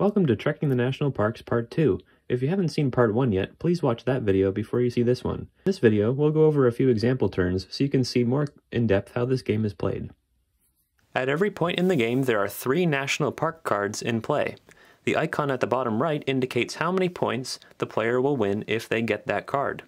Welcome to Trekking the National Parks Part 2. If you haven't seen Part 1 yet, please watch that video before you see this one. In this video, we'll go over a few example turns so you can see more in depth how this game is played. At every point in the game, there are 3 national park cards in play. The icon at the bottom right indicates how many points the player will win if they get that card.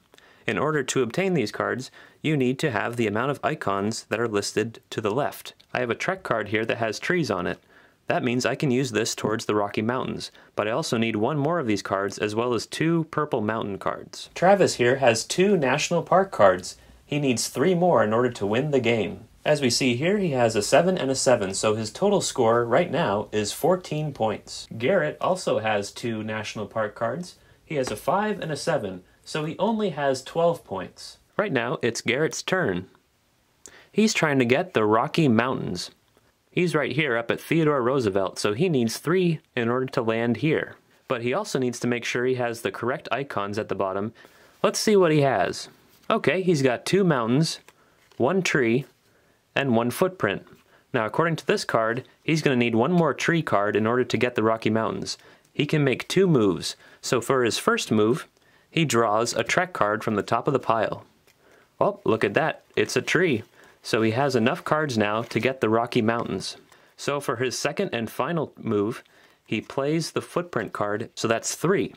In order to obtain these cards, you need to have the amount of icons that are listed to the left. I have a Trek card here that has trees on it. That means I can use this towards the Rocky Mountains, but I also need 1 more of these cards as well as 2 purple mountain cards. Travis here has 2 national park cards. He needs 3 more in order to win the game. As we see here, he has a 7 and a 7, so his total score right now is 14 points. Garrett also has 2 national park cards. He has a 5 and a 7, so he only has 12 points. Right now, it's Garrett's turn. He's trying to get the Rocky Mountains. He's right here up at Theodore Roosevelt, so he needs 3 in order to land here. But he also needs to make sure he has the correct icons at the bottom. Let's see what he has. Okay, he's got 2 mountains, 1 tree, and 1 footprint. Now, according to this card, he's going to need 1 more tree card in order to get the Rocky Mountains. He can make 2 moves, so for his first move, he draws a Trek card from the top of the pile. Oh, look at that, it's a tree. So he has enough cards now to get the Rocky Mountains. So for his second and final move, he plays the footprint card, so that's 3.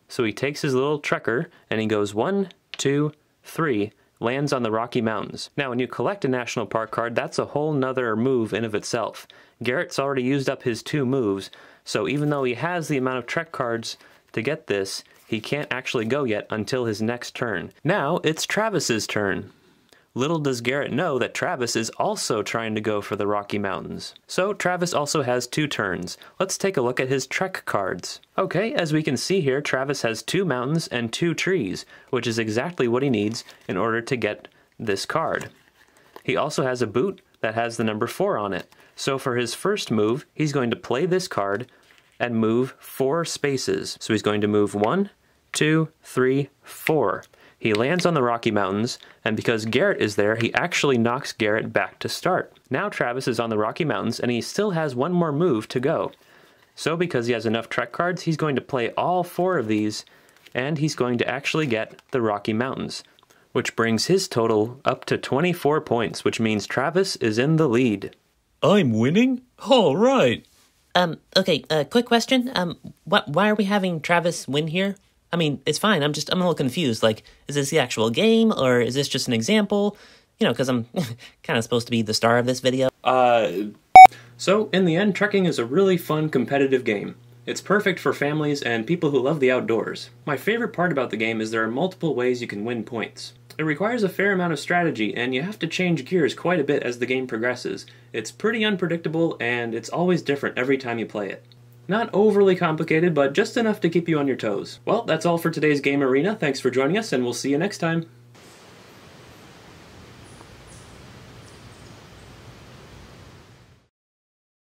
So he takes his little trekker and he goes 1, 2, 3, lands on the Rocky Mountains. Now when you collect a national park card, that's a whole nother move in of itself. Garrett's already used up his 2 moves, so even though he has the amount of Trek cards to get this, he can't actually go yet until his next turn. Now it's Travis's turn. Little does Garrett know that Travis is also trying to go for the Rocky Mountains. So Travis also has 2 turns. Let's take a look at his Trek cards. Okay, as we can see here, Travis has 2 mountains and 2 trees, which is exactly what he needs in order to get this card. He also has a boot that has the number 4 on it. So for his first move, he's going to play this card and move 4 spaces. So he's going to move 1, 2, 3, 4. He lands on the Rocky Mountains, and because Garrett is there, he actually knocks Garrett back to start. Now Travis is on the Rocky Mountains, and he still has 1 more move to go. So because he has enough Trek cards, he's going to play all 4 of these, and he's going to actually get the Rocky Mountains, which brings his total up to 24 points, which means Travis is in the lead. I'm winning? All right. Okay, quick question. Why are we having Travis win here? I mean, it's fine. I'm a little confused. Like, is this the actual game, or is this just an example? You know, because I'm kind of supposed to be the star of this video. So, in the end, trekking is a really fun, competitive game. It's perfect for families and people who love the outdoors. My favorite part about the game is there are multiple ways you can win points. It requires a fair amount of strategy, and you have to change gears quite a bit as the game progresses. It's pretty unpredictable, and it's always different every time you play it. Not overly complicated, but just enough to keep you on your toes. Well, that's all for today's Game Arena. Thanks for joining us, and we'll see you next time.